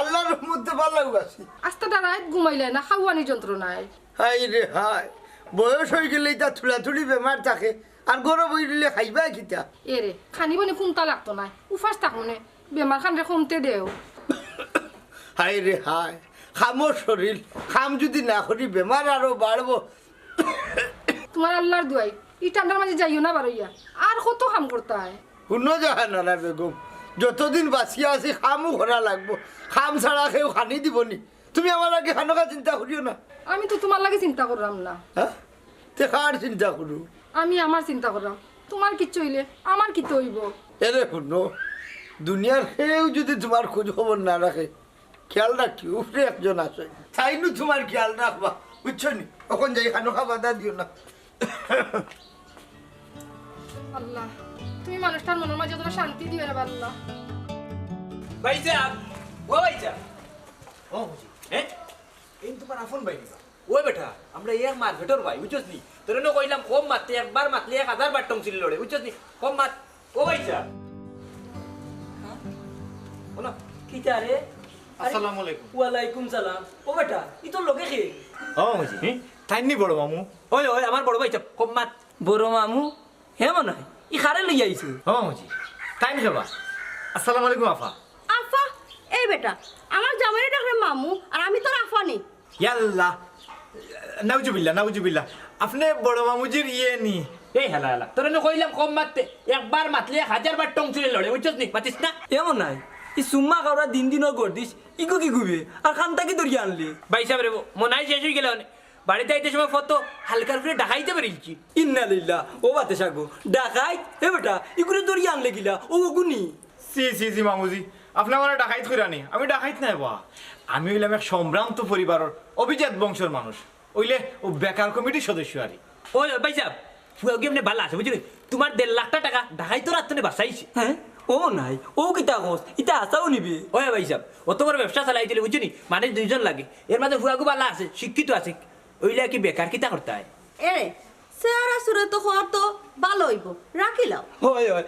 আল্লাহর রহমতে ভালো আছি। আস্তাটা রাত ঘুমাইলে না খাওয়ানি যন্ত্রণায়। হাই রে হাই, বয়স হয়ে গেলেই তা থুলাথুলি বেমার থাকে আর গরম হইলে খাইবা কিতা। এরে খানি বনে কুমতা লাগতো না, উফাস থাকুনে বেমার খান রে কমতে দেও। হাই রে হাই, খামো শরীর, খাম যদি না করি বেমার আরো বাড়বো। তোমার আল্লাহর দুয়াই ই ঠান্ডার মাঝে যাইও না বারইয়া, আর কত কাম করতে হয়। শুনো জাহানারা বেগম, যতদিন বাঁচিয়া আছি খামও করা লাগবো, খাম ছাড়া কেউ খানি দিবনি। তুমি আমার আগে খানোকা চিন্তা করিও না। আমি তো তোমার লাগে চিন্তা করলাম না। হ্যাঁ, তে কার চিন্তা করু? আমি আমার চিন্তা করলাম, তোমার কিচ্ছু হইলে আমার কি হইব। এরে শুনো, দুনিয়ার কেউ যদি তোমার খোঁজ খবর না রাখে, খেয়াল রাখি উপরে একজন আছে, তাইনু তোমার খেয়াল রাখবা, বুঝছো নি? তখন যাই খানোকা বাধা দিও না। আল্লাহ, তুমি মানুষটার মনের মাঝে যতটা শান্তি দিও রে আল্লাহ। ভাইজা ও ভাইজা ও বুঝি হ্যাঁ এই তোমার আফন ভাই নিবা ওই বেটা আমরা এক মাছ ভেটর ভাই বুঝছস নি তোর না কইলাম কম মারতে একবার মারলে 1000 বার টংছিল লড়ে বুঝছস নি কম মাত ও ভাইজা বলো কি চারে আসসালামু আলাইকুম। ওয়ালাইকুম সালাম ও বেটা ই তোর লোকে কি ও বুঝি তাইনি বড় মামু। ওই ওই আমার বড় ভাইজা কম মাত বড় মামু হে মনে হয় ই খারে লই আইছো ও বুঝি টাইম খাবা। আসসালামু আলাইকুম আফা। আফা এই বেটা আমার জামাইরে ডাকলে মামু আর আমি তোর আফা নি। ইয়াল্লা নাউজুবিল্লাহ নাউজুবিল্লাহ, আপনি বড় মামুজির ইয়ে নি। এই হালা হালা তোর না কইলাম কম মারতে একবার মারলে 1000 বার টংছিল লড়ে বুঝছস নি মাতিস না এমন নাই ই সুম্মা কাউরা দিন দিন গড়দিস ইগো কি গুবে আর খানটা কি ধরিয়া আনলি ভাই সাহেব রে মনাই শেষ হয়ে গেল বাড়িতে আইতে সময় ফটো হালকার উপরে ডাকাইতে পারিছি ইন্না লিল্লাহ ও বাতে সাগো ডাকাই হে বেটা ইগুরে ধরিয়া আনলে গিলা ও গুনি সি সি সি মামুজি, আপনি আমার ডাকাইত কইরানি। আমি ডাকাইত নাই বা, আমি হইলাম এক সম্ভ্রান্ত পরিবারের অভিজাত বংশের মানুষ, ওইলে ও বেকার কমিটির সদস্য আরি। ওই ভাই সাহেব ফুয়া গেমনে ভালো আছে বুঝলি তোমার 1.5 লাখ টাকা ঢাকাই তো রাতনে বাঁচাইছে হ্যাঁ ও নাই ও কিতা কোস ইতা আসাও নিবি ওই ভাই সাহেব অত বড় ব্যবসা চালাই দিলে বুঝলি মানে দুইজন লাগে এর মাঝে ফুয়াগু ভালো আছে শিক্ষিত আছে ওইলা কি বেকার কিতা করতে হয় এরে সেরা সুরে তো হওয়ার তো ভালো হইব রাখিলাও। ওই ওই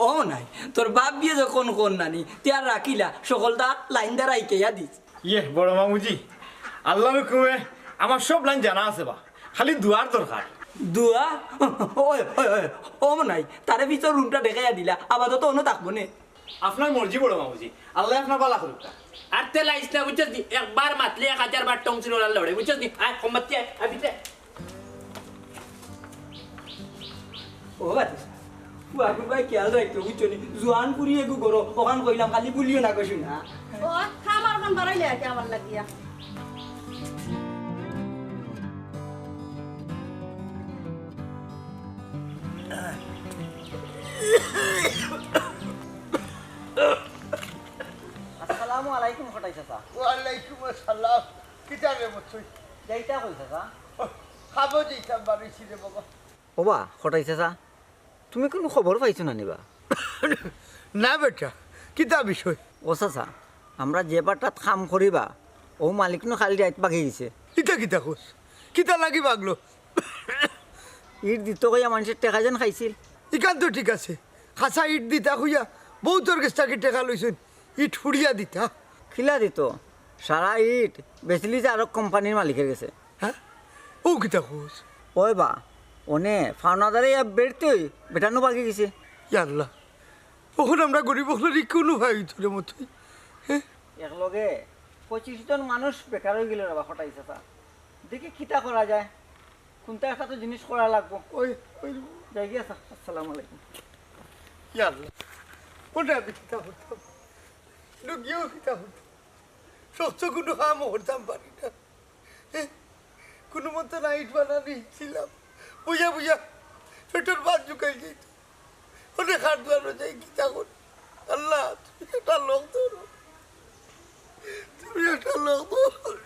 ও নাই তোর বাপ বিয়ে যখন কোন নানি তিয়ার রাখিলা সকলটা লাইন দ্বারা ইকেয়া দিস ইয়ে বড় মামুজি, আল্লাহ হুকুমে আমার সব লাইন জানা আছে বা, খালি দুয়ার দরকার। দুয়া ওই ওই ওই ও নাই তারে ভিতর রুমটা দেখাইয়া দিলা আপাতত অন্য থাকবো নে আপনার মর্জি বড় মামুজি, আল্লাহ আপনার বালা করুক। আর তেলা ইসলা বুঝছিস নি একবার মাতলে 1000 বার টংছিল লড়ে বুঝছিস নি আয় কমাতে আয় ভিতরে ও বাতিস ফুয়াকু ভাই খেয়াল রাখতো বুঝছো নি জোয়ান পুরি এগু করো ওখান কইলাম খালি বলিও না কইছো না ও খামার মান বাড়াইলে আর কি আমার লাগিয়া। আসসালামু আলাইকুম কোটাই চাচা। ওয়ালাইকুম আসসালাম। কিতা রে বছই যাইতা কই চাচা? খাবো যেতাম বাড়িছি রে বাবা। ওবা কোটাই চাচা, তুমি কোনো খবর পাইছো না নিবা? না বেটা, কিতা বিষয়? ও চাচা, আমরা যে বারটাত কাম করিবা ও মালিক নো খালি রাত বাগি গেছে। কিতা কিতা কোস? কিতা লাগি বাগলো? ইট দিত কইয়া মানুষের টেকা যেন খাইছিল। ইকান তো ঠিক আছে, খাসা ইট দিতা হইয়া বউ তোর কাছ থেকে টেকা লইছেন, ইট ফুড়িয়া দিতা। খিলা দিত সারা ইট বেচলি যে আরো কোম্পানির মালিকের গেছে। হ্যাঁ, ও কিতা কোস? ওই বা ওনে ফাউনাদারে বেরতে বেটানো বাগি গেছে। ইয়াল্লাহ, ওখানে আমরা গরিব হলেরই কোনো ভাই তোর মতোই। হ্যাঁ, একলগে 25 জন মানুষ বেকার হয়ে গেল রে কোটাই চাচা। দেখি কিতা করা যায়, কোনটা একটা তো জিনিস করা লাগবো। ওই ওই যাই গিয়া আসসালামু আলাইকুম। ইয়াল্লাহ, ওটা আমি কিতা হতাম, লুকিয়েও কিতা হতাম, শক্ত কোনো কামও করতাম পারি না। হ্যাঁ, কোনো মতো নাইট বানানি ছিলাম, বুঝা বুঝা পেটের ভাত ঝুঁকাই যেত। অনেক হাত ধোয়ানো যাই কিতা কর। আল্লাহ, তুমি একটা লোক ধরো, তুমি একটা লোক ধরো।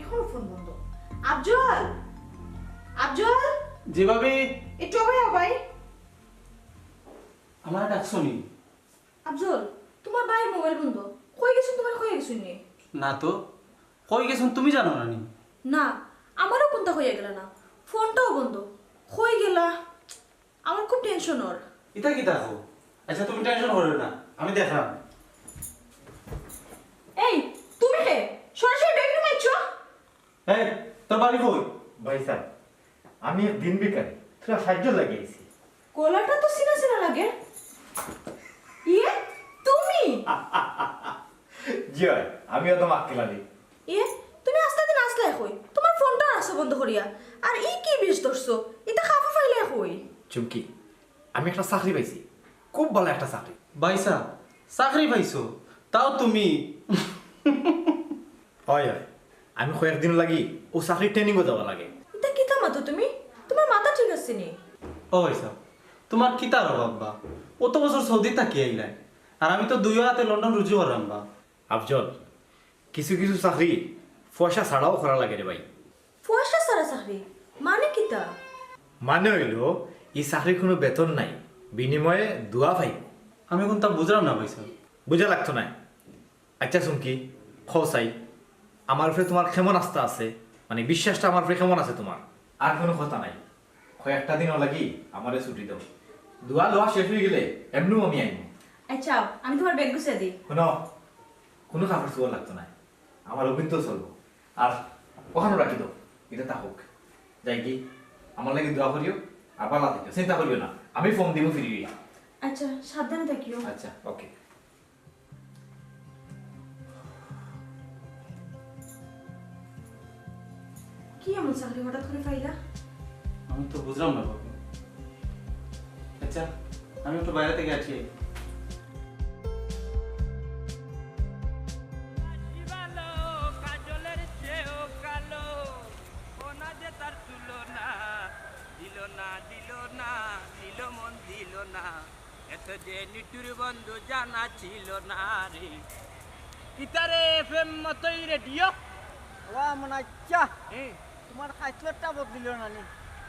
এখনো ফোন বন্ধ। আফজল, আফজল, জি ভাবি। একটু ভাইয়া ভাই। আমার ডাকছো নি? আফজল, তোমার ভাই মোবাইল বন্ধ। কই গেছেন তোমার, কই গেছেন নি? না তো, কই গেছেন তুমি জানো না নি? না, আমারও কোনটা হয়ে গেল না, ফোনটাও বন্ধ। কই গেলা? আমার খুব টেনশন ওর। এটা কি দেখো? আচ্ছা তুমি টেনশন করো না, আমি দেখলাম। এই তুমি কে সরাসরি ডেকে মাইছো? এই তোর বাড়ি কই? ভাই স্যার, আমি এক দিন বেকারি তোরা সাহায্য লাগিয়েছি। গলাটা তো সিনা সিনা লাগে। ইয়ে তুমি? জি হয়, আমিও তো মাক্কেলালি। ইয়ে তুমি আস্তে দিন আসলে কই? তোমার ফোনটা আসো বন্ধ করিয়া। আর ই কি বিষ ধরছো? এটা খাফা ফাইলে কই? চুমকি, আমি একটা চাকরি পাইছি, খুব ভালো একটা চাকরি। বাইসা চাকরি পাইছো, তাও তুমি? হয় হয়, আমি কয়েকদিন লাগি ও চাকরি ট্রেনিংও যাওয়া লাগে। এটা কি কামাতো তুমি? তোমার মাথা ঠিক আছে নি? ও বাইসা তোমার কি তার অভাব বা? অত বছর সৌদি থাকি আইলাই, আর আমি তো 2 হাতে লন্ডন রুজু করাম বা। আফজল, কিছু কিছু চাকরি পয়সা ছাড়াও করা লাগে রে ভাই। পয়সা সারা চাকরি মানে কিতা? মানে হইল এই চাকরির কোনো বেতন নাই, বিনিময়ে দোয়া পাই। আমি কোনটা বুঝলাম না বাইসা। বুঝা লাগতো না? আচ্ছা চুমকি, খসাই আমার উপরে তোমার কেমন আস্থা আছে, মানে বিশ্বাসটা আমার উপরে কেমন আছে তোমার? আর কোনো কথা নাই, কয়েকটা দিনও লাগি আমারে ছুটি দাও। দোয়া লোয়া শেষ হয়ে গেলে এমনিও আমি আইব। আচ্ছা আমি তোমার ব্যাগ গুছিয়ে দিই। শোনো, কোনো কাপড় চোপড় লাগতো না, আমার অভিজ্ঞ চলবো। আর ওখানে রাখি দাও, এটা তা হোক। যাই কি আমার লাগে দোয়া করিও, আর পালা থাকিও, চিন্তা করিও না, আমি ফোন দিব ফিরিয়ে। আচ্ছা সাবধানে থাকিও। আচ্ছা ওকে। কি এমন চাকরি হঠাৎ করে পাইলা? আমি তো বুঝলাম না বাবু। আচ্ছা আমি একটু বাইরে থেকে আছি। বন্ধু জানা ছিল না রে কিতারে এফএম মতই রেডিও ওয়া মনাচ্চা তোমার খাইছলটা বদলিল না নি?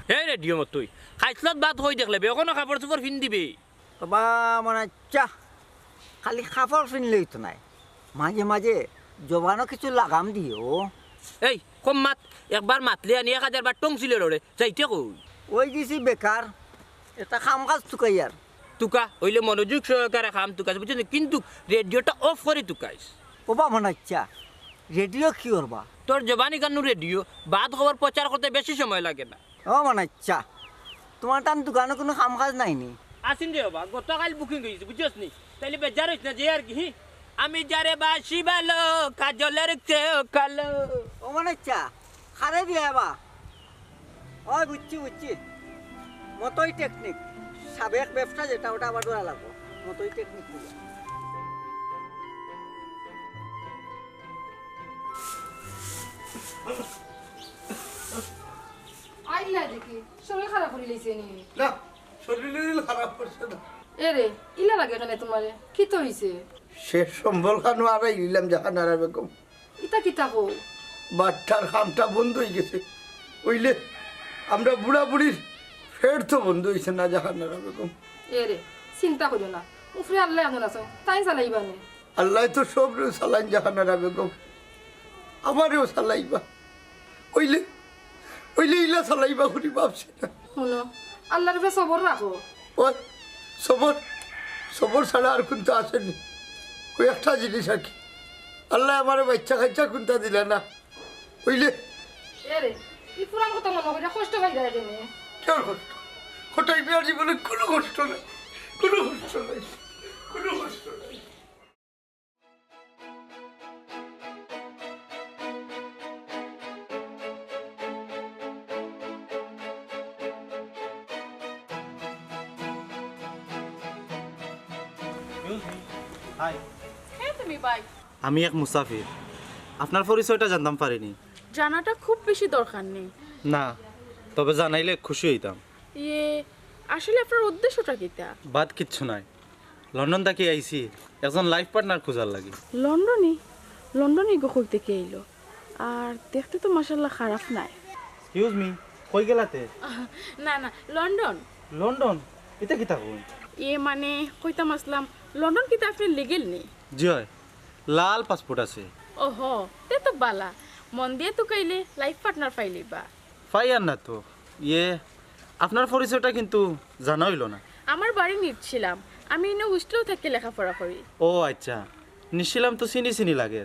হে রেডিও মতই খাইছলত বাদ হই দেখলে বে কোনো কাপড় চোপড় পিন দিবে বা মনাচ্চা খালি কাপড় পিনলেই তো নাই, মাঝে মাঝে জবানও কিছু লাগাম দিও। এই কম মাত, একবার মাতলে আনি 1000 বার টং ছিল রে যাইতে কই ওই গেছি বেকার, এটা কাম কাজ তুকাই আর। তুকা হইলে মনোযোগ সহকারে খাম তুকাস বুঝছেন, কিন্তু রেডিওটা অফ করে তুকাইস। ওবা মনাচ্চা রেডিও কি করবা? তোর জবানি কান্নু রেডিও বাদ খবর প্রচার করতে বেশি সময় লাগে না। ও মনাচ্চা তোমার টান দোকানে কোনো কাম কাজ নাই নি? আসিন রে বাবা, গতকাল বুকিং হয়েছে বুঝছস নি, তাইলে বেজার হইস না যে আর কি। আমি যারে বাসি ভালো কাজলের চেয়েও কালো। ও মনাচ্চা খারে দিয়া বা? ওই বুঝছি বুঝছি, মতোই টেকনিক, সাবেক ব্যবসা যেটা ওটা আবার ধরা লাগবো, মতোই টেকনিক। আইলা দেখি শরীর খারাপ করে লইছে নি? না, শরীরের খারাপ করছে না। এ রে ইলা লাগে কেন তোমারে? কি তো হইছে? শেষ সম্বল খানো আড়াই নিলাম জাহানারা বেগম। ইতা কিতা কো? বাচ্চার খামটা বন্ধ হয়ে গেছে, ওইলে আমরা বুড়া বুড়ির ফের তো বন্ধ হয়েছে না জাহানারা বেগম। এ রে চিন্তা করিও না, উফরে আল্লাহ আনো নাছো তাই চালাইবা নে। আল্লাহ তো সব চালাইন জাহানারা বেগম, আমারেও চালাইবা। ওইলে ওইলে ইলা চালাইবা ঘুরি ভাবছি না। শুনো আল্লাহর উপরে সবর রাখো। ওই সবর, সবর ছাড়া আর কোনটা আসেনি। ওই একটা জিনিস আর কি, আল্লাহ আমার বাচ্চা কাচ্চা কোনটা দিলে না। ওইলে এ রে ই পুরান কথা মনে করে কষ্ট পাই যায় তুমি। কেউ কষ্ট, কোটাই মিয়ার জীবনে কোনো কষ্ট নাই, কোনো কষ্ট নাই, কোনো কষ্ট নাই। হাই, তুমি ভাই আমি এক মুসাফির, আপনার পরিচয়টা জানতাম পারিনি। জানাটা খুব বেশি দরকার নেই। না, তবে জানাইলে খুশি হইতাম। ইয়ে আসলে আপনার উদ্দেশ্যটা কিটা? বাদ কিচ্ছু নাই, লন্ডন থেকে আইছি একজন লাইফ পার্টনার খোঁজার লাগে। লন্ডনে? লন্ডনে গো কই থেকে এলো? আর দেখতে তো মাশাল্লাহ খারাপ নাই। এক্সকিউজ মি, কই গেলাতে? না না, লন্ডন। লন্ডন? এটা কি থাকুন? মানে কইতাম আসলাম, লন্ডন কিতা আপনি লিগেল নেই? জি হয়, লাল পাসপোর্ট আছে। ওহো, তে তো বালা। মন দিয়ে তো কাইলে লাইফ পার্টনার পাইলিবা। ফাইয়ার না তো। আপনার পরিচয়টা কিন্তু জানা হইল না। আমার বাড়ি নিচ্ছিলাম, আমি এনে হোস্টেলেও থেকে লেখাপড়া করি। ও আচ্ছা, নিশ্চিলাম তো চিনি চিনি লাগে।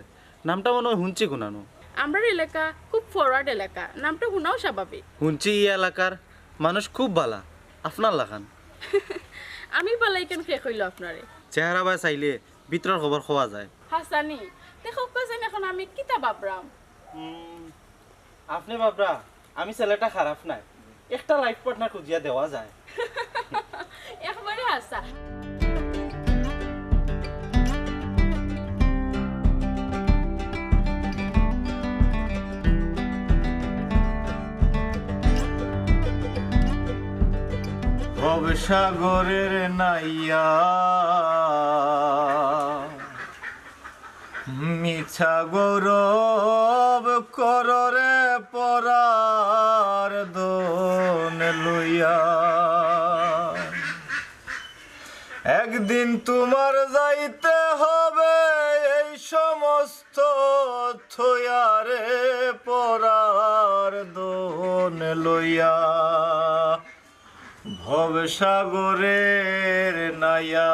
নামটা মনে হয় শুনছি কোনানো। আমার এলাকা খুব ফরওয়ার্ড এলাকা, নামটা শোনাও স্বাভাবিক। শুনছি এই এলাকার মানুষ খুব ভালা। আপনার লাগান আমি বালাই কেন শেষ হইল আপনারে? চেহারা বা চাইলে ভিতরের খবর খোয়া যায়। হাসানি দেখো কাছেন, এখন আমি কিতা বাবরাম? আপনি বাবরা, আমি ছেলেটা খারাপ নাই, একটা লাইফ পার্টনার খুঁজিয়া দেওয়া যায়। একবারে হাসা। ভবসাগরের নাইয়া মিছা গৌরব কররে পরার দোন লইয়া, একদিন তোমার যাইতে হবে এই সমস্ত থয়ারে পরার দোন লইয়া। ভবসাগরের নাইয়া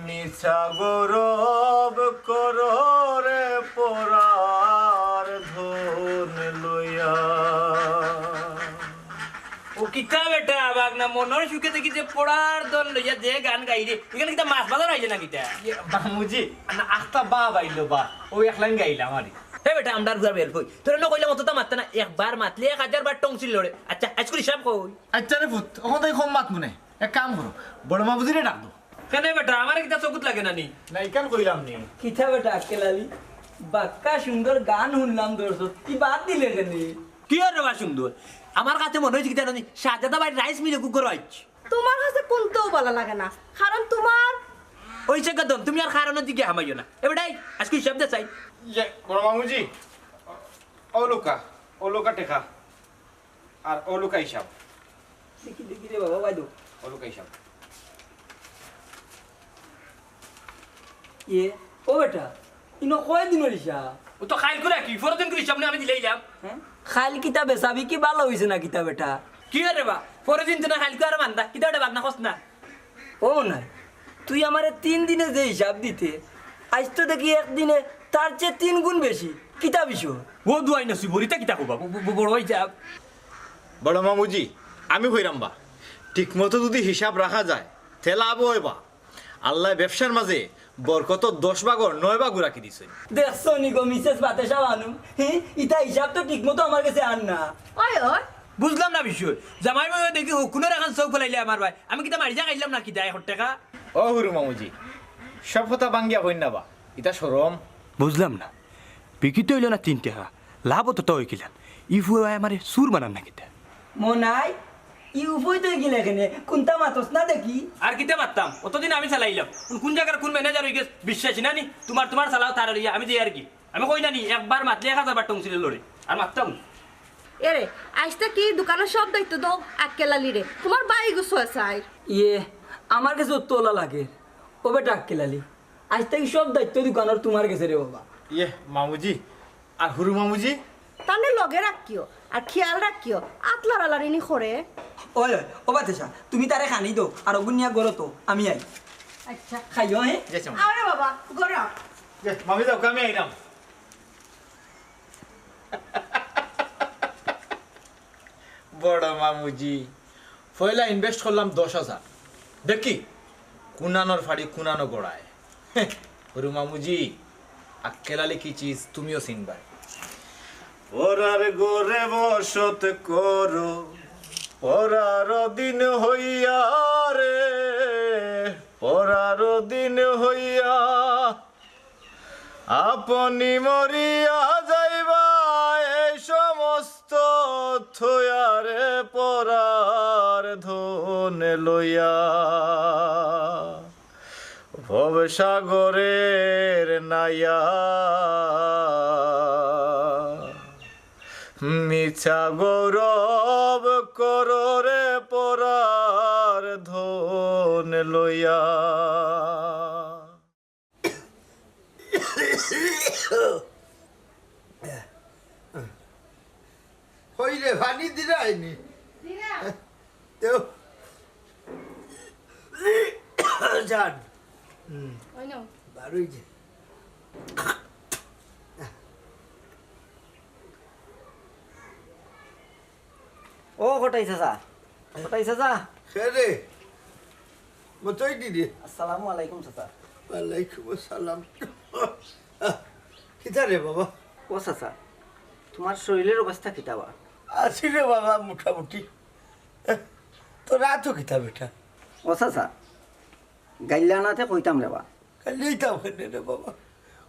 মিছা গৌরব কররে পরার ধন লইয়া। ও কিতা বেটা বাগনা মনের সুখে দেখি যে পড়ার দল লইয়া যে গান গাই রে, এখানে কিতা মাছ বাজার আইছে না কিতা? বামুজি না আস্তা বা বাইলো বা ও এক লাইন গাইলাম আরে। হে বেটা আমদার ঘর বের কই তোর না কইলাম অতটা মারতে না, একবার মাতলে 1000 বার টংছিল লড়ে। আচ্ছা আজকে হিসাব কই? আচ্ছা রে ফুট ওখান থেকে কম মাত মনে এক কাম করো, বড় মাবুজিরে ডাক দো। কেন বেটা আমার কিতা চকুত লাগে না নি? না ইকান কইলাম নি কিতা বেটা আকেলালি বাক্কা সুন্দর গান শুনলাম দর্শক, কি বাদ দিলে কেন? কি আর রে বা সুন্দর, আমার কাছে মনে হইছে কিতা জানি শাহজাদা ভাই রাইস মিলে কুকুর হইছে। তোমার কাছে কোনটাও ভালো লাগে না, কারণ তোমার ওইছে কদম তুমি আর কারণের দিকে হামাইও না। এ বেটাই আজকে হিসাব দে চাই। ইয়ে বড় মামুজি ওলুকা টেকা আর ওলুকা হিসাব, দেখি দেখি রে বাবা বাইদো ওলুকা হিসাব। ও বেটা ইনো কয় দিনের হিসাব? ও তো খাইল করে কি ফরদিন করে হিসাব আমি দিলাইলাম। হ্যাঁ খাইল কিতা বেসাবি কি ভালো হইছে না কিতা বেটা? কি রে বা ফরদিন তো না খাইল করে মানতা কিতা ওটা বাগনা খস না। ও না তুই আমারে 3 দিনে যে হিসাব দিতে, আজ তো দেখি একদিনে তার চেয়ে 3 গুণ বেশি। কিতা বিষয়? ও দুয়াই না সুবরিতা কিতা কবা বড় হিসাব। বড় মামুজি আমি কইরাম বা ঠিক মতো যদি হিসাব রাখা যায় তে লাভ হয় বা। আল্লাহ ব্যবসার মাঝে বরকত 10 ভাগর 9 ভাগ রাখি দিছে। দেখছো নি গো মিসেস বাতেশা বানু, ইতা হিসাব তো ঠিক মতো আমার কাছে আন না। ওই ওই বুঝলাম না বিষয়। জামাই ভাই দেখি হুকুনের এখন চৌক ফেলাইলে আমার ভাই, আমি কিতা মারি যা খাইলাম না কিতা 1 টাকা। ও হুরু মামুজি সব কথা বাঙ্গিয়া কইন না বা, ইতা শরম। বুঝলাম না বিকিতে হইল না 3 টাকা, লাভ তো তো হইকিলাম। ইফু আমারে সুর বানান না কিতা? মনাই ইউফই তো গিলে এখানে কোনটা মাতস না দেখি। আর কিতা মারতাম অতদিন আমি চালাইলাম, কোন জায়গার কোন ম্যানেজার হই গেছ বিশ্বাসী না নি। তোমার চালাও তার হইয়া আমি দিই আর কি। আমি কই না নি একবার মাতলে 1000 বার টংছিল লড়ে আর মারতাম। এরে আজটা কি দোকানের সব দায়িত্ব দাও আক্কেলালি রে, তোমার বাই গুছো আছে। আমার কাছে তোলা লাগে ও বেটা আক্কেলালি, আজ থেকে সব দায়িত্ব দোকানের তোমার কাছে রে বাবা। ইয়ে মামুজি আর হুরু মামুজি তাহলে লগে রাখিও আর খেয়াল রাখিও আতলার আলারিনি করে। ওই ও বাতেশা তুমি তারে খানি দো আর অগুনিয়া গরো তো আমি আই। আচ্ছা খাইও হে। আরে বাবা গড়া মামি যাও আমি আইলাম। বড় মামুজি পয়লা ইনভেস্ট করলাম 10,000, দেখি কুনানোর ফাড়ি কুনানো গড়ায়। হরু মামুজি আক্কেলালি কি চিজ তুমিও চিনবাই। পরার গোরে বসত করো পরার দিন হইয়া রে, পরার দিন হইয়া আপনি মরিয়া যাইবা এই সমস্ত থয়ারে পরার ধন লইয়া। ভবসাগরের নাইয়া মিছা গৌরব কররে পরার ধন লইয়া। হইলে পানি দিলে আইনি দেও যান বারোই যে ও কোটাই চাচা, কোটাই চাচা। রে মতই দিদি। আসসালামু আলাইকুম চাচা। ওয়ালাইকুম আসসালাম। কিতা রে বাবা? ও চাচা, তোমার শরীরের অবস্থা কিতাবা? আছি রে বাবা মোটামুটি। তো রাতও কিতা বেটা? ও চাচা, গাইলানাতে কইতাম রে বা। কালি তাও কেন রে বাবা?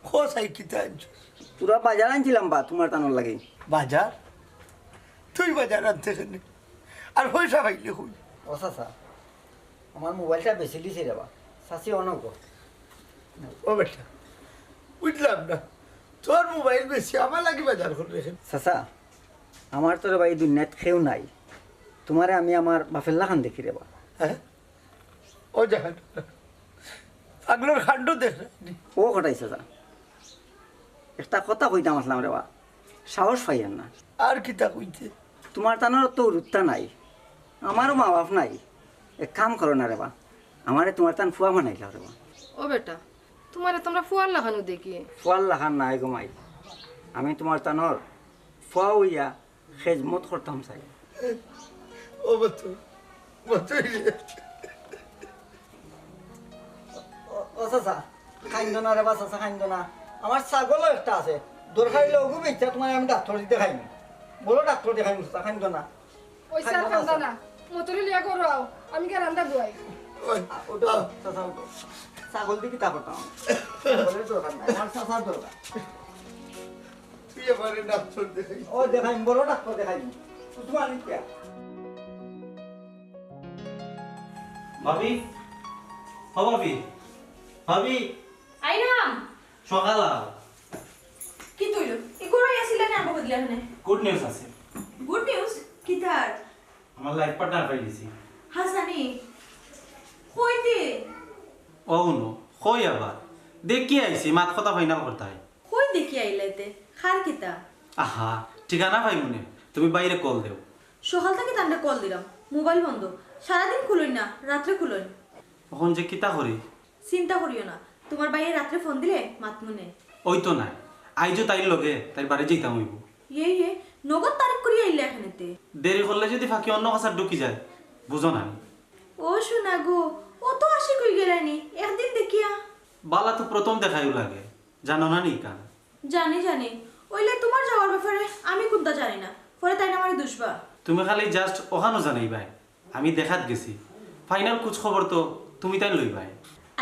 খোসাই কিতা আনছিস? তোরা বাজার আনছিলাম বা তোমার টানোর লাগে। বাজার? তুই বাজার আনতে কেন? আর পয়সা পাইলে হই। ও চাচা, আমার মোবাইলটা বেশি দিছে রে বা, চাচি অনক। ও বেটা বুঝলাম না, তোর মোবাইল বেশি আমার লাগে বাজার করে রেখে। চাচা, আমার তোর ভাই দুনিয়াত খেউ নাই, তোমারে আমি আমার বাপের লাখান দেখি রে বা। হ্যাঁ ও জাহান পাগলোর খান্ড দেখ। ও কটাই চাচা, একটা কথা কইতাম আসলাম রে বা, সাহস পাইয়েন না। আর কিতা কইতে? তোমার টানোর তো রুত্তা নাই, আমারও মা বাপ নাই। এক কাম করো না রে বা, আমারে তোমার টান ফুয়া বানাইলাও রে বা। ও বেটা, তোমারে তোমরা ফুয়ার লাগানো দেখি। ফুয়ার লাখান নাই গো মাই, আমি তোমার টানোর ফুয়া হইয়া খেজমত করতাম চাই। ও বতো বতই রে। ও চাচা, খাইন্দ না রে বা চাচা, খাইন্দ না। আমার ছাগলও একটা আছে, দরকার হইলে ওগু বেচা তোমার আমি ডাক্তার দিতে খাইনি। বলো ডাক্তার দেখাই চাচা, খাইন্দ না। ওই স্যার কান্দা না, মতরি লিয়া করো আও, আমি কে রান্দা গুয়াই। ওটা চাচা, ছাগল দিকে তা করতাম, ছাগলের দরকার নাই, আমার চাচার দরকার। তুই এবারে ডাক্তার দেখাই। ও দেখাই, বড় ডাক্তার দেখাই তোমার নিতে। ভাবি, ও ভাবি, ভাবি আইরাম সকাল কি তুইলো ইগোরাই আসিলা না আমাকে দিলা না? গুড নিউজ আছে। গুড নিউজ কিতার? আমার লাইফ পার্টনার পাই দিছি। হাসানি কইতে ও নো কই আবার দেখি আইছি, মাত কথা ফাইনাল করতে হয়। কই দেখি আইলাইতে খার কিতা? আহা ঠিকানা পাই মনে, তুমি বাইরে কল দেও। সকাল থেকে তান্ডা কল দিলাম, মোবাইল বন্ধ, সারাদিন খুলই না, রাত্রে খুলই। এখন যে কিতা করি? চিন্তা করিও না, তোমার বাইরে রাত্রে ফোন দিলে মাতমুনে। ওই তো নাই, আইজো তাইর লগে তাই বাড়ি যেতাম হইব। ইয়ে নগদ তারিখ করি আইলে এখানেতে। দেরি করলে যদি ফাঁকি অন্য কাছার ঢুকি যায়, বুঝো না? ও শোনা গো, ও তো আসি কই গেলানি একদিন দেখিয়া। বালা তো প্রথম দেখাইও লাগে, জানো না নি কান? জানি জানি, ওইলে তোমার যাওয়ার ব্যাপারে আমি কোনটা জানি না, পরে তাই না আমারে দুষবা। তুমি খালি জাস্ট ওখানো জানাই ভাই, আমি দেখাত গেছি। ফাইনাল কুছ খবর তো তুমি তাই লই ভাই।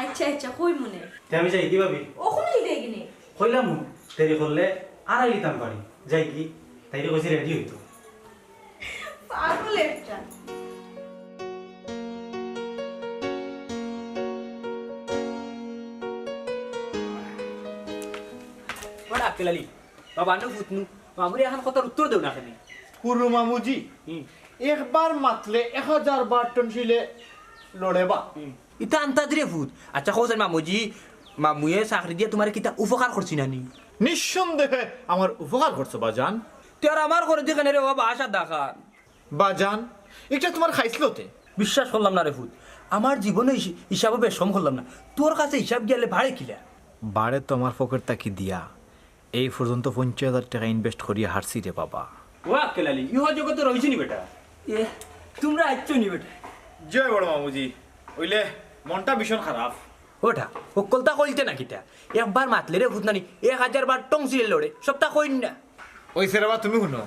আচ্ছা আচ্ছা কই মনে আমি যাই কি ভাবি? ওখানে লিতে গিনে কইলাম দেরি করলে আর আইতাম বাড়ি যাই কি তাইরে কইছি রেডি হইতো। পাগল একটা। বড় আকেলালি বাবা নো ফুতনু মামুরি এখন কথার উত্তর দেও না কেন? পুরু মামুজি একবার মাতলে 1000 বার টনসিলে লড়েবা। ইতা আন্তাজরে ফুত। আচ্ছা হোসেন মামুজি, মামুয়ে চাকরি দিয়ে তোমার কিতা উপকার করছি না নি? নিঃসন্দেহে আমার উপকার করছো বাজান। তুই আর আমার করে দেখে রে বাবা আশা দেখা। বাজান এটা তোমার খাইছিলতে বিশ্বাস করলাম না রে ফুত, আমার জীবনে হিসাবে বেশম করলাম না, তোর কাছে হিসাব গেলে ভাড়ে কিলা। বারে তো আমার পকেট তাকি দিয়া এই পর্যন্ত 50,000 টাকা ইনভেস্ট করিয়া হারছি রে বাবা। ও আকেলালি ইহ জগতে রইছি নি বেটা? এ তোমরা আইছো নি বেটা? জয় বড় মামুজি, ওইলে মনটা ভীষণ খারাপ। ওটা ও কলতা কইতে না কিতা একবার মাতলে রে ভূত নানি 1000 বার টং ছিল লড়ে সপ্তাহ কইন না। ওই সেরাবা তুমি শুনো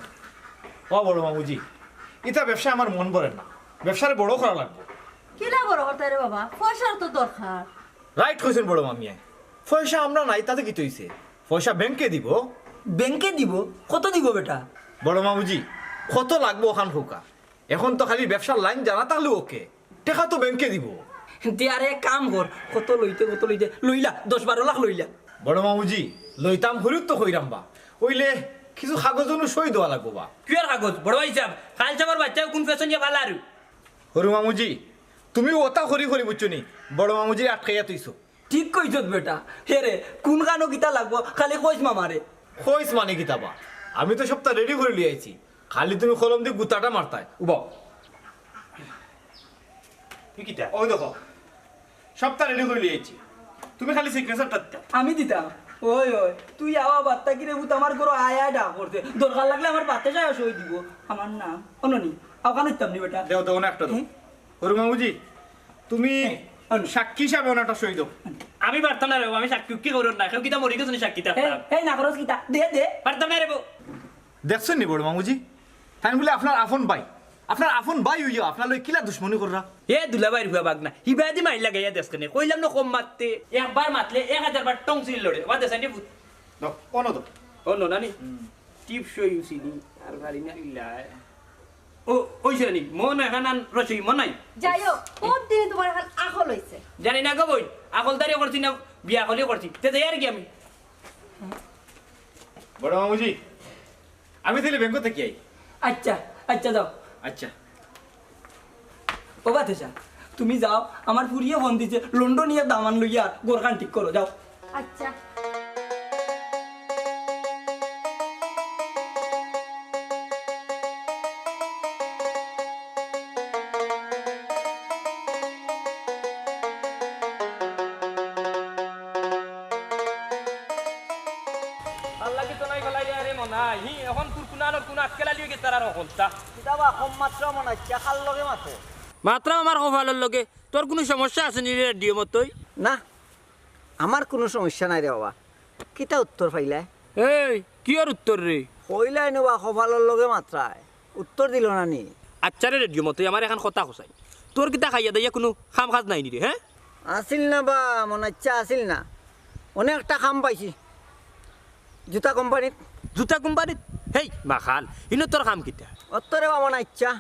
ও বড় মামুজি, এটা ব্যবসা আমার মন ভরে না, ব্যবসারে বড় করা লাগবে। কিলা বড় কথা রে বাবা, পয়সার তো দরকার। রাইট কইছেন বড় মামিয়া, পয়সা আমরা নাই তাতে কি তৈছে, পয়সা ব্যাংকে দিব। ব্যাংকে দিব? কত দিব বেটা? বড় মামুজি কত লাগবো ওখান হোকা, এখন তো খালি ব্যবসার লাইন জানা থাকলে ওকে, টাকা তো ব্যাংকে দিব। তে আরে এক কাম কর কত লইতে লইলা 10-12 লাখ লইলা বড় মামুজি লইতাম হরিত তো কইরাম বা ওইলে কিছু কাগজনো সই দেওয়া লাগবো বা কি আর কাগজ বড় ভাই সাহেব কাল চাবার বাচ্চা কোন ফ্যাশন যে ভালো আর হরু মামুজি তুমি ওটা করি বুঝছো নি বড় মামুজি আটকাইয়া তুইছো ঠিক কইছত বেটা হে রে কোন গানো কিতা লাগবো খালি কইস মামারে কইস মানে কিতাবা আমি তো সবটা রেডি করে লিয়েছি খালি তুমি কলম দিয়ে গুতাটা মারতাই উবা তুই কিটা ওই দেখো সবটা রেডি করে লিয়েছি তুমি খালি সিগনেচারটা দাও আমি দিতাম ওই তুই আওয়া বাত্তা কি রে বুত আমার ঘর আয়া ডাক করতে দরকার লাগলে আমার বাতে যায় সই দিব আমার নাম অননি আওখানে দিতাম নি বেটা দেও দেও না একটা দাও হরু মামুজি তুমি সাক্ষী হিসাবে ওনাটা সই দাও আমি পারতাম না রে আমি সাক্ষী কি করব না কেউ কিতা মরি গেছ সাক্ষী তা এই না করস কিতা দে পারতাম না রে বউ দেখছেন নি বড় মামুজি তাই বলে আপনার আফন ভাই হইয়া আপনার লই কিলা দুশ্মনী কররা এ দুলাবাইর হুয়া বাগনা হিবাদি মাইল লাগাইয়া দেশকনে কইলাম না কম মারতে একবার মাতলে 1000 বার টং ছিল লড়ে ওয়া দেশানি ভূত দাও কোন দাও অন্য নানি টিপ সই উসিনি আর গাড়ি না ইল্লা ও ওই জানি মন এখান রসই মনাই যাইও কোন দিনে তোমার এখন আখল হইছে জানি না গো বই আকলদারি করছি না বিয়া হলি করছি তে যাই আর কি আমি বড় মামুজি আমি তাহলে ব্যাংক থেকে আই আচ্ছা যাও আচ্ছা ও বাতেশা তুমি যাও আমার পুরিয়ে ফোন দিছে লন্ডনিয়া দামান লইয়া গোরখান ঠিক করো যাও আচ্ছা আল্লাহ কি তো নাই গলাই রে মনাই হি এখন কুরকুনার কোন আটকেলা লিয়ে গেছে তার হলতা কিতাবা কম মাত্র মনে হচ্ছে খাল লগে মাথো মাত্রা আমার কপালের লগে তোর কোনো সমস্যা আছে নি রেডিও মতই না আমার কোনো সমস্যা নাই রে বাবা কিতা উত্তর পাইলে এই কি আর উত্তর রে কইলাই নবা কপালের লগে মাত্রায় উত্তর দিল না নি আচ্ছা রে রেডিও মতই আমার এখন কথা কসাই তোর কিতা খাইয়া দাইয়া কোনো খাম খাজ নাই নি রে হ্যাঁ আসিল না বা মনে হচ্ছে আসিল না অনেকটা খাম পাইছি জুতা কোম্পানিত জুতা কোম্পানিত হেই মাখাল ইনো তোর খাম কিতা অত্তরে বা মনে ইচ্ছা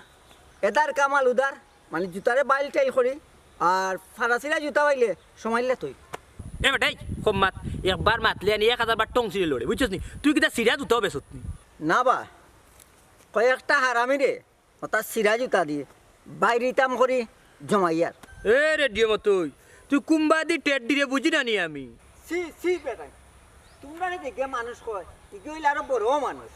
এদার কামাল উদার মানে জুতারে বাইল টাইল করি আর ফারাসিরা জুতা পাইলে সমাইলে তুই এ বেটাই কম মাত একবার মাতলে আনি 1000 বার টং ছিল লড়ে বুঝছিস নি তুই কিতা সিরা জুতা বেসত নি না বা কয়েকটা হারামি রে ওটা সিরা জুতা দিয়ে বাইরিতাম করি জমাইয়ার এ রেডিও মতই তুই কুম্বা দি টেড দিরে বুঝি না নি আমি সি বেটাই তোমরা দেখে মানুষ কয় ইকে হইলে আরো বড় মানুষ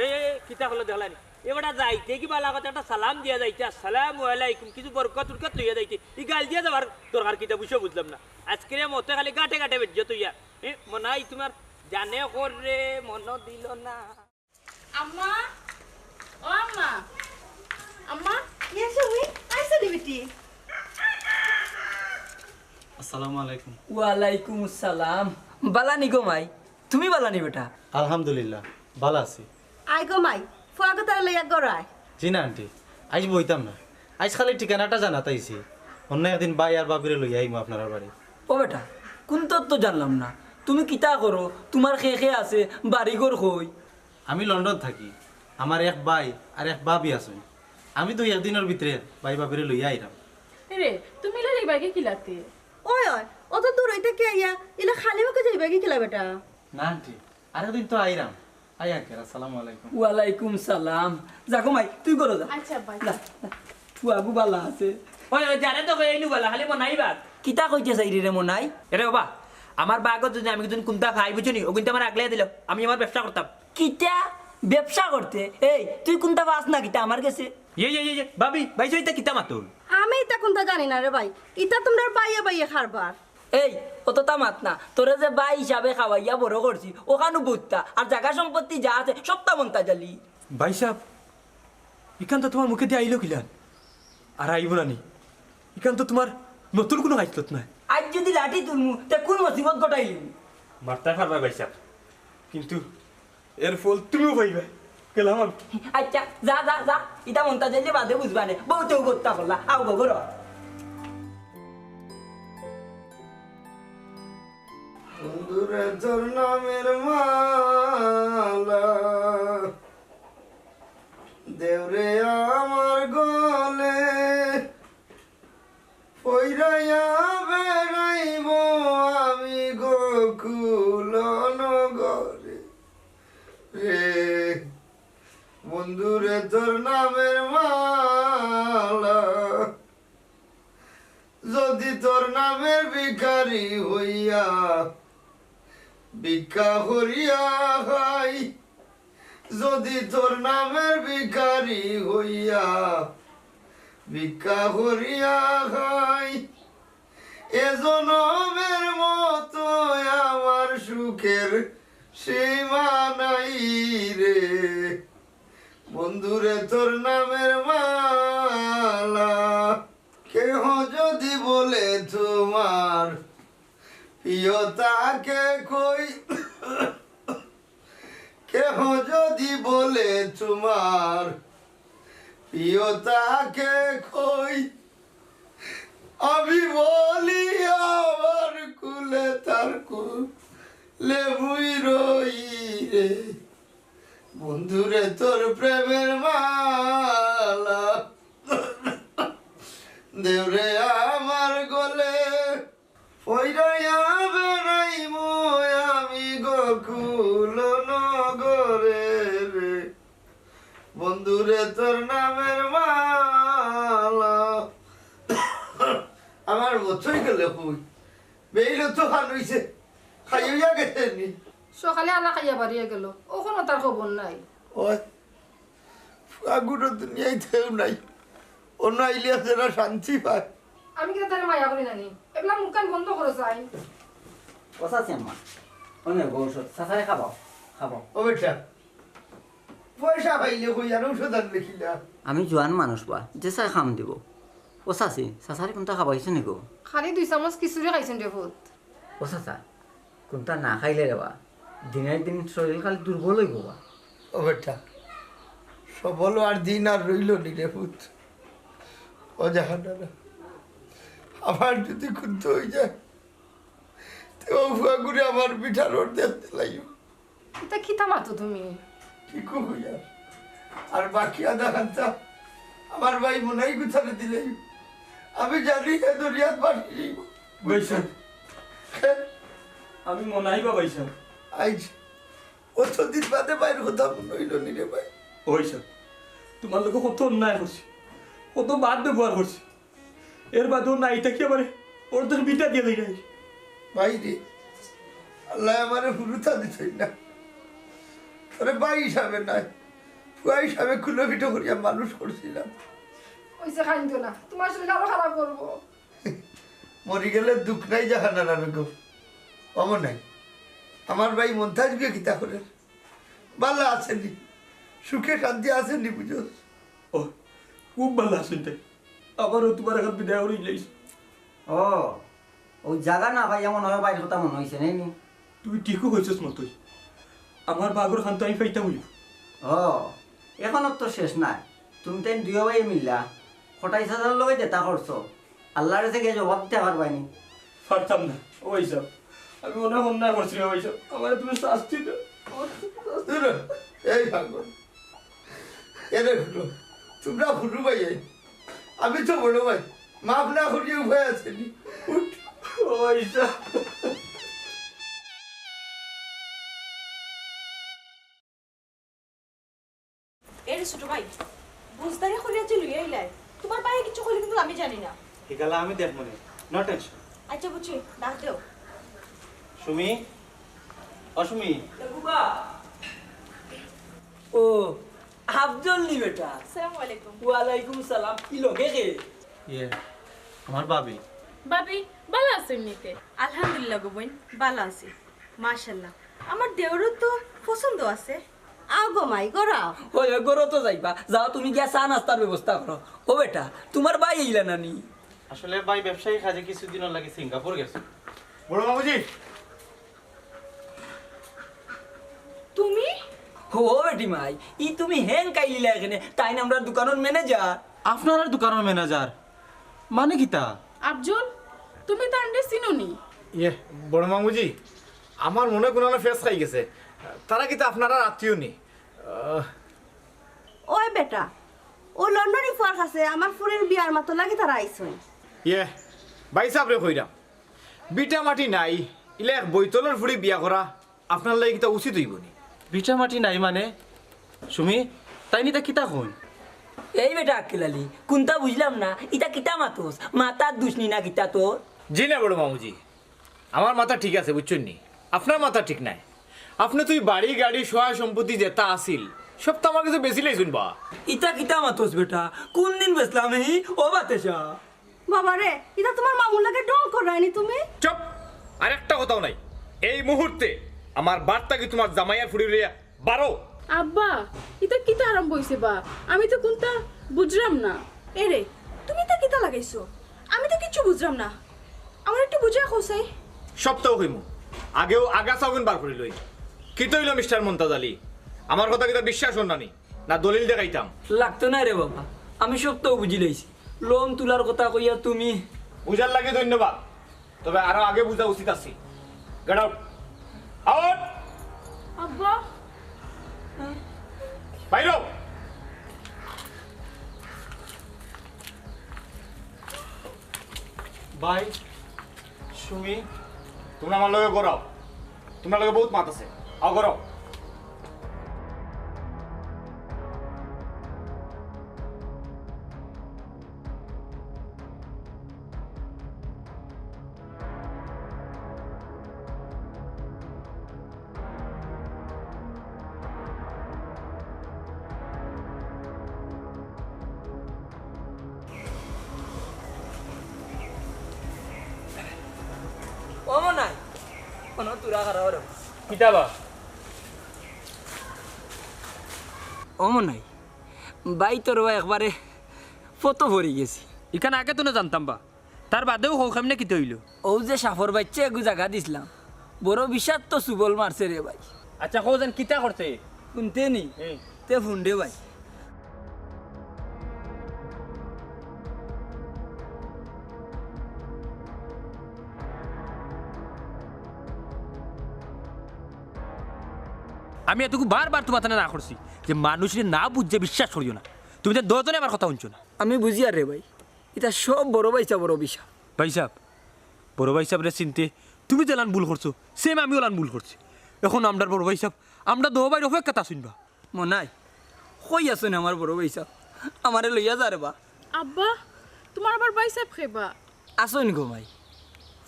এ কিতা হলো দেখলানি এবারে যাইতে কি বালা কথা একটা সালাম দিয়া যাইতে আসসালামু আলাইকুম কিছু বরকত উরকত লইয়া যাইতে ই গাল দিয়া যাবার দরকার কিতা বুঝো বুঝলাম না আজকে মতে খালি গাটে বেজ্জ তুইয়া মনাই তোমার জানে কর রে মন দিল না আম্মা ও আম্মা আম্মা ইয়েস উই আইসা দিবিটি আসসালামু আলাইকুম ওয়ালাইকুম আসসালাম বালানি গো মাই তুমি বালানি বেটা আলহামদুলিল্লাহ ভালো আছি আই গো মাই ফুয়াকে তার লইয়া গড়ায় জি না আন্টি আজ বইতাম না আজ খালি ঠিকানাটা জানাতাইছি অন্য একদিন বাই আর বাবিরে লই আইমু আপনার বাড়ি ও বেটা কোন তো জানলাম না তুমি কিতা করো তোমার খে আছে বাড়িঘর কই আমি লন্ডন থাকি আমার এক বাই আর এক বাবি আছে আমি তো একদিনের ভিতরে বাই বাবিরে লই আইরাম রে তুমি লই বাগে কিলাতে ওই অত দূর হইতে কে আইয়া ইলা খালি মুখে যাইবা কি কিলা বেটা না আন্টি আরেকদিন তো আইরাম আই আঙ্কেল আসসালামু আলাইকুম ওয়ালাইকুম সালাম যাকো মাই তুই করো যা আচ্ছা বাই ফুয়াবু বালা আছে ওই জানে তো কইনু বালা খালি মনাই বাত কিতা কইতে চাই রে মনাই এরে বাবা আমার বাগত যদি আমি যদি কোনটা খাই বুঝনি ও কিন্তু আমার আগলে দিল আমি আমার ব্যবসা করতাম কিতা ব্যবসা করতে এই তুই কোনটা বাস না কিতা আমার কাছে ইয়ে ভাবি ভাই সইতা কিতা মাতুল আমি ইতা কোনটা জানি না রে ভাই ইতা তোমরা বাইয়া খারবার এই অতটা মাত না তোরে যে বাই হিসাবে খাওয়াইয়া বড় করছি ওখানে বুঝতা আর জায়গা সম্পত্তি যা আছে সবটা মন্তা জালি ভাই সাহেব ইখান তো তোমার মুখে দিয়ে আইলো কিলান আর আইব না নি ইখান তো তোমার নতুন কোনো আইসলত নাই আজ যদি লাঠি তুলমু তে কোন মুসিবত ঘটাইলি মারতে পারবা ভাই সাহেব কিন্তু এর ফল তুমিও পাইবে গেলাম আমি আচ্ছা যা ইটা মন্তা জালি বাদে বুঝবা নে বহুতেও করতা করলা আও গো ঘর বন্ধুরে তোর নামের মালা দেওরে আমার গলে পইরা রে বন্ধুরে তোর নামের মালা যদি তোর নামের ভিখারি হইয়া ভিক্ষা করিয়া খাই যদি তোর নামের ভিখারি হইয়া ভিক্ষা করিয়া খাই এ জনমের মতো আমার সুখের সীমা নাই রে বন্ধুরে তোর নামের মালা কেহ যদি বলে তোমার প্রিয়তাকে কই কেহ যদি বলে তোমার প্রিয়তাকে কই আমি বলি আমার কুলে তার কুলে মুই রই রে বন্ধুরে তোর প্রেমের মালা দেওরে আমার গলে পয়রাইয়া বেড়াইব আমি গোকুল নগরে রে বন্ধুরে তোর নামের মালা আমার বছরই গেলে হুই বেইল তো খান হইছে খাইয়া গেছে নি সকালে আলা খাইয়া বাড়িয়ে গেল ওখানে তার খবর নাই ওই আগুনের দুনিয়ায় থেউ নাই অন্য আইলে যারা শান্তি পায় আমি কিন্তু তার মায়া করি নানি এগুলা মুখ কান বন্ধ করে যাই বসাছি আম্মা অনেক গৌর সাসারে খাবাও খাবাও ও বেটা পয়সা পাইলে কই আর ঔষধ আনলে কিনা আমি জোয়ান মানুষ বা যে চাই খাম দিব ও চাচি চাচারে কোনটা খাবাইছে নিকো খালি 2 চামচ খিচুড়ি খাইছেন রে ভূত ও চাচা কোনটা না খাইলে রেবা দিনের দিন শরীর খালি দুর্বল হইব বা ও বেটা সবল আর দিন আর রইল নি রে পুত ও জাহানারা আমার যদি খুঁজতে হয়ে যায় তো ফুয়াগুড়ি আমার পিঠা রোড দেখতে লাগবে এটা কি থামাতো তুমি কি কই আর বাকি আধা ঘন্টা আমার ভাই মনাই গুছাতে দিলে আমি জানি এ দরিয়াত বাড়ি যাইব বৈশাখ আমি মনাই বা বৈশাখ আইজ ও তো দিন বাদে বাইরে কথা মনে হইল নি রে ভাই বৈশাখ তোমার লোক কত অন্যায় করছি কত বাদ ব্যবহার করছি এর বাদেও নাই থাকি আবার ওর তোর বিটা দিয়ে দিই নাই ভাই রে আল্লাহ আমারে হুরুতা দিছই না আরে ভাই হিসাবে নাই ফুয়া হিসাবে খুলে পিঠো করিয়া মানুষ করছিলাম ওইসে খাইতো না তোমার শরীর আরো খারাপ করবো মরি গেলে দুঃখ নাই জাহানারা বেগম অমর নাই আমার ভাই মন্তাজ গিয়ে কিতা করে ভালো আসেনি সুখে শান্তি আসেনি বুঝো ও খুব ভালো আছেন তাই আবারও তোমার এখন বিদায় করে যাইস ও ওই জায়গা না ভাই এমন হয় বাইরের কথা মনে হয়েছে নাই নি তুই ঠিকও হয়েছিস মতোই আমার বাগর খান তো আমি পাইতাম হইব ও এখনো তো শেষ নাই তুমি তাই 2 ভাই মিললা খটাই সাজার লগে যেটা করছো আল্লাহর থেকে জবাব দিতে পারবানি পারতাম না ওই সব আমি অনেক অন্যায় করছি ওই সব আমার তুমি শাস্তি দাও এই ভাগন এরে ফুটো তোমরা ফুটু ভাই আমি তো বড় ভাই মাপ না করিয়ে উভয় আছেনি ওই সব এর ছোট ভাই বুঝদারি করিয়া যে লইয়া আইলাই তোমার পায়ে কিছু কইলে কিন্তু আমি জানি না এগুলা আমি দেখব না নো টেনশন আচ্ছা বুঝছি ডাক দেও সুমি অসুমি বাবা ও আফজল নি বেটা আসসালামু আলাইকুম ওয়ালাইকুম সালাম কি লগে কে ইয়ে আমার ভাবি বাবি ভালো আছে এমনিতে আলহামদুলিল্লাহ গো বোন ভালো আছি মাশাআল্লাহ আমার দেওরও তো পছন্দ আছে আও গো মাই গরাও ওই গরো তো যাইবা যাও তুমি গিয়া চা নাস্তার ব্যবস্থা করো ও বেটা তোমার ভাই আইলা নানি আসলে ভাই ব্যবসায়ী কাজে কিছুদিন লাগে সিঙ্গাপুর গেছে বড় বাবুজি তুমি ও বেটি মাই ই তুমি হেন কাইলিলা এখানে তাই না আমরা দোকানের ম্যানেজার আপনার দোকানের ম্যানেজার মানে কিতা আফজল তুমি তো আন্ডে চিনোনি ইয়ে বড় বাবুজি আমার মনে কোনো ফেস খাই গেছে তারা কিন্তু আপনারা আত্মীয় নি ওই বেটা ও লন্ডনে ফুয়ার কাছে আমার ফুরের বিয়ার মতো লাগে তারা আইসই ইয়ে ভাই সাহেব রে কইরাম বিটা মাটি নাই ইলে এক বৈতলের ফুড়ি বিয়া করা আপনার লাগে কিতা উচিত হইব নি ভিটা মাটি নাই মানে সুমি তাই নি তা কিতা হন এই বেটা আক্কেল আলী কোনটা বুঝলাম না এটা কিতা মাতোস মাতার দুষ্নি না কিতা তোর জি না বড় মামুজি আমার মাথা ঠিক আছে বুঝছেন নি আপনার মাথা ঠিক নাই আপনি তুই বাড়ি গাড়ি সহায় সম্পত্তি যেটা আসিল সব তো আমার কাছে বেশি লাইছুন বা ইটা কিতা মাতোস বেটা কোন দিন বেসলাম এই ও বাতেশা বাবা রে এটা তোমার মামুর লাগে ডং করায়নি তুমি চুপ আর একটা কথাও নাই এই মুহূর্তে আমার বার্তা কি তোমার জামাইয়ার ফুড়ি লইয়া বারো আব্বা এটা কিতা আরম্ভ হইছে বা আমি তো কোনটা বুঝলাম না এরে তুমি তা কিতা লাগাইছো আমি তো কিচ্ছু বুঝলাম না আমার একটু বুঝা কোসাই সপ্তাহ হইমু আগেও আগা চাউন বার করি লই কি তৈল মিস্টার মন্তাজ আলী আমার কথা কিতা বিশ্বাস হন নানি না দলিল দেখাইতাম লাগতো না রে বাবা আমি সব তো বুঝি লাইছি লোন তোলার কথা কইয়া তুমি বুঝার লাগে ধন্যবাদ তবে আরো আগে বুঝা উচিত আছে গেট আউট আউট আব্বা বাইরো ভাই সুমি তোমরা আমার লগে গড়াও তোমার লগে বহুত মাত আছে আও গড়াও ও মনাই কোনো তুরা খারাপ রে কিতাবা ও মনাই বাই তোর একবারে ফটো ভরি গেছি এখানে আগে তো না জানতাম বা তার বাদেও হোক এমনি কিতে হইল ও যে সাফর বাচ্চা এগু জায়গা দিছিলাম বড় বিষাক্ত সুবল মারছে রে ভাই আচ্ছা কোজন কিতা করতে শুনতে নি তে ফুন্ডে ভাই আমি এতটুকু বারবার তোমার না করছি যে মানুষের না বুঝছে বিশ্বাস করিও না তুমি তো দুজনে আমার কথা শুনছো না আমি বুঝি আর রে ভাই এটা সব বড় ভাইসা বড় বিষা ভাই সাহেব বড় ভাই সাহেবরে চিনতে তুমি তো লান ভুল করছো সেম আমিও লান ভুল করছি এখন আমরার বড় ভাই সাহেব আমরা দো ভাইয়ের অপেক্ষা শুনবা মনাই কই আছেন আমার বড় ভাইসা আমারে লইয়া যা রে বা আব্বা তোমার আবার বাইসাব খেবা আসুন গো ভাই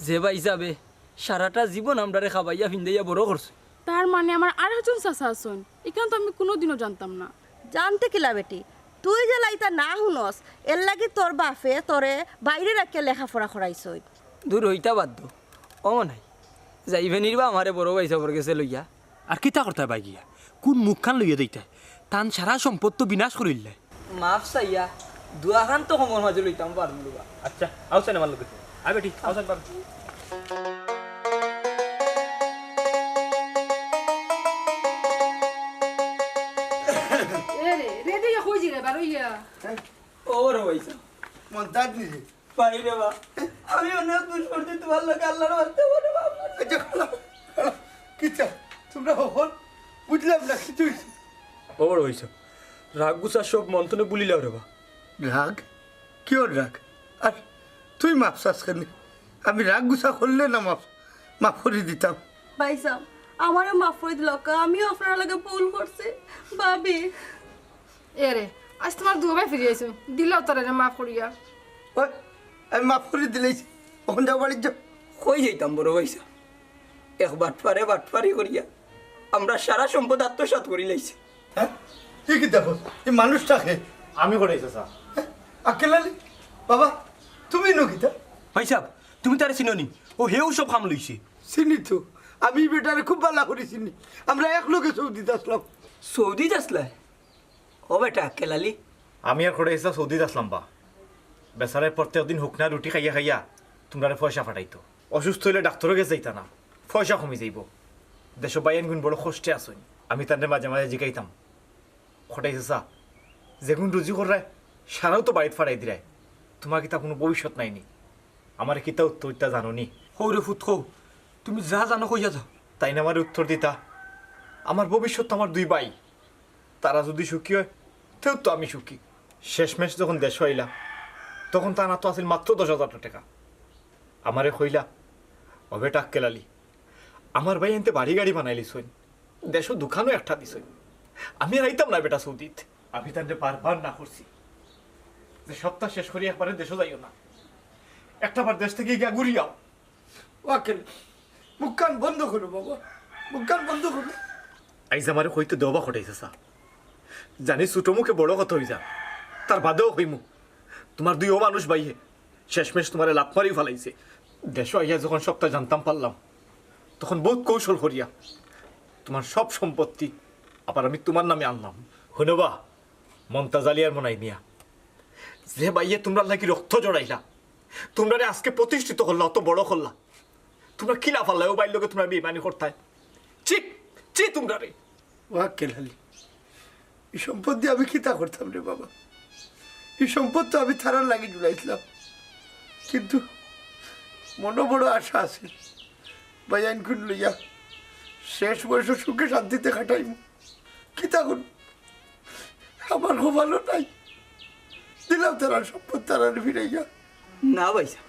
যে ভাই যাবে সারাটা জীবন আমরারে খাবাইয়া ফিন্দাইয়া বড় করছে তার মানে আমার আর একজন চাচা আছেন এখানে তো আমি কোনোদিনও জানতাম না জানতে কিলা বেটি তুই যে লাইতা না শুনস এর লাগি তোর বাপে তোরে বাইরে রাখিয়া লেখাপড়া করাইছই দূর হইতা বাধ্য ও মনাই যাইবে নির্বা আমারে বড় ভাইসা বর গেছে লইয়া আর কিতা করতে বাই গিয়া কোন মুখখান লইয়া দিতে তান সারা সম্পদ তো বিনাশ করিলে মাফ চাইয়া দুয়াখান তো সময় মাঝে লইতাম পারবো বা আচ্ছা আউছেন আমার লোক আই বেটি আউছেন পার এ রে রেডি হই জি রে বারইয়া ও বড় ভাইসা মন্তাজ নিজে পারি রে বা আমি অনেক দূর করতে তোমার লোক আল্লাহর মারতে পারে বাবা আচ্ছা কি চাও তোমরা হল বুঝলাম না কিছু ও বড় হইছে রাগ গুছা সব মন্থনে বুলিলাও রে বা রাগ কি ওর রাগ আর তুই মাপ চাস কেন আমি রাগ গুছা করলে না মাফ করে দিতাম ভাইসাব আমারও মাফ করে দিল আমিও আপনার লাগে ভুল করছি ভাবি এ রে আজ তোমার দুবাই ফিরে আইছো দিলাও তোরে মাফ করিয়া ওই আমি মাফ করে দিলেই ওখান যাও বাড়ির যাও কই যাইতাম বড় ভাইসা এক বাটপারি করিয়া আমরা সারা সম্পদ আত্মসাৎ করি লাইছি হ্যাঁ কি দেখো এই মানুষটাকে আমি করেছি স্যার আকেলালি বাবা তুমি নকিতা ভাই সাহেব তুমি তারে চিনোনি ও হেউ সব খাম লইছে চিনি তো আমি বেটারে খুব ভালো করে চিনি আমরা এক লোকে সৌদিতে আসলাম সৌদি আসলে ও বেটা কেলালি আমি আর করে এসে সৌদিত আসলাম বা বেচারের প্রত্যেক দিন হুকনা রুটি খাইয়া খাইয়া তোমরা পয়সা ফাটাইতো অসুস্থ হইলে ডাক্তারও গেছে যাইতা না পয়সা কমে যাইব দেশ বাইন গুণ বড় কষ্টে আসুন আমি তাদের মাঝে মাঝে জিগাইতাম খটাইছে চা যেগুন রুজি করায় সারাও তো বাড়িতে ফাটাই দিরায় তোমার কিতা কোনো ভবিষ্যৎ নাইনি আমার কিতা উত্তরটা জানো নি হৌ রে ফুট হৌ তুমি যা জানো কইয়া যাও তাই না আমার উত্তর দিতা আমার ভবিষ্যৎ তো আমার দুই ভাই তারা যদি সুখী হয় তেও তো আমি সুখী শেষমেশ যখন দেশ হইলা তখন তা না তো আসিল মাত্র 10,000 টাকা আমারে হইলা অবে টাক কেলালি আমার ভাই এনতে বাড়ি গাড়ি বানাইলিস হইন দেশও দোকানও একটা দিছ আমি আর আইতাম না বেটা সৌদিত আমি তাদের বারবার না করছি যে সপ্তাহ শেষ করি একবারে দেশও যাইও না একটা বার দেশ থেকে গিয়া ঘুরিয়াও ওয়াকেল মুখ কান বন্ধ করো বাবা মুখ কান বন্ধ করো আইজ আমার হইতে দেওয়া ঘটাইছে সা জানি ছোটো মুখে বড় কথা হই যা তার বাদেও হইমু তোমার দুইও মানুষ বাইয়ে শেষমেশ তোমার লাভ মারি ফেলাইছে দেশ আইয়া যখন সপ্তাহ জানতাম পারলাম তখন বহুত কৌশল করিয়া তোমার সব সম্পত্তি আবার আমি তোমার নামে আনলাম হইনবা মন্তাজ আলিয়ার মনাই মিয়া যে বাইয়ে তোমরা নাকি রক্ত জড়াইলা তোমরা আজকে প্রতিষ্ঠিত করলা অত বড় করলা তোমরা কি না পারলা ও বাইর লোকে তোমরা বেমানি করতায় ঠিক চি তোমরা রে ওয়াকেল আলী এই সম্পদ দিয়ে আমি খিতা করতাম রে বাবা এই সম্পদ তো আমি থানার লাগি জুড়াইছিলাম কিন্তু মনে বড় আশা আছে ভাই আইন খুন লইয়া শেষ বয়স সুখে শান্তিতে কাটাইম খিতা করুন আমার খুব ভালো নাই দিলাম তারা সম্পদ তারা ফিরাইয়া না ভাইসা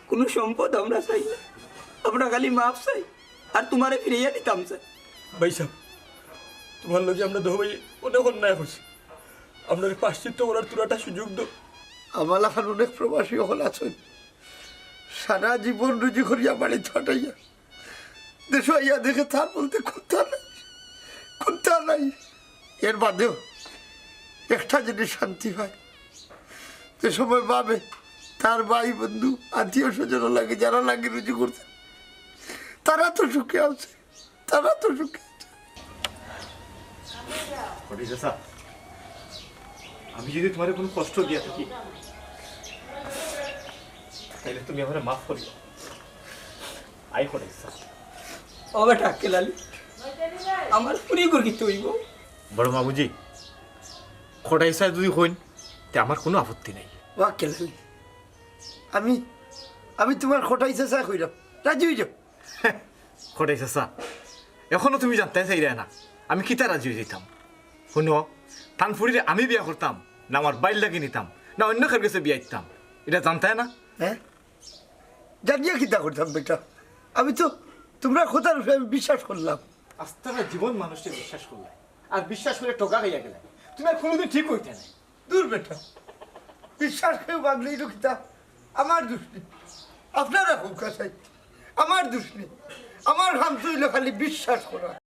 কোনো সম্পদ আমরা চাই না আমরা খালি মাপ চাই আর তোমারে ফিরিয়ে দিতাম চাই ভাই সাহেব তোমার লোকে আমরা দো ভাই অনেক অন্যায় করছি আপনার পাশ্চিত্য করার তোরাটা সুযোগ দো আমার এখন অনেক প্রবাসী হল আছেন সারা জীবন রুজি করিয়া বাড়ি ছটাইয়া দেশ আইয়া দেখে তার বলতে কোনটা নাই এর বাদেও একটা জিনিস শান্তি হয় যে সময় পাবে তার ভাই বন্ধু আত্মীয় স্বজন লাগে যারা লাগে রুজি করছে তারা তো সুখে আছে তারা তো সুখে আছে আমি যদি তোমার কোনো কষ্ট দিয়া থাকি তাইলে তুমি আমার মাফ করি আই করে ও বেটা কেলালি আমার পুরি করে কিছু হইব বড় মামুজি খোটাই সাহেব যদি হইন তে আমার কোনো আপত্তি নেই ওয়াকেল আমি আমি তোমার খোটাই চেষ্টা কইরাম রাজি হয়ে যাও খোটাই চাচা এখনো তুমি জানতে চাই না আমি কিতা রাজি হয়ে যেতাম শুনো থানফুরিরে আমি বিয়া করতাম না আমার বাইর লাগি নিতাম না অন্য কার কাছে বিয়া দিতাম এটা জানতে না হ্যাঁ জানিয়া কিতা করতাম বেটা আমি তো তোমরা খোদার উপরে আমি বিশ্বাস করলাম আস্তে জীবন মানুষকে বিশ্বাস করলে আর বিশ্বাস করে টোকা খাইয়া গেলে তুমি আর কোনোদিন ঠিক হইতে না দূর বেটা বিশ্বাস কেউ বাগলেই তো কিতা আমার দোষ নেই আপনারা খুব কাছাই আমার দোষ নেই আমার হাম তৈল খালি বিশ্বাস করা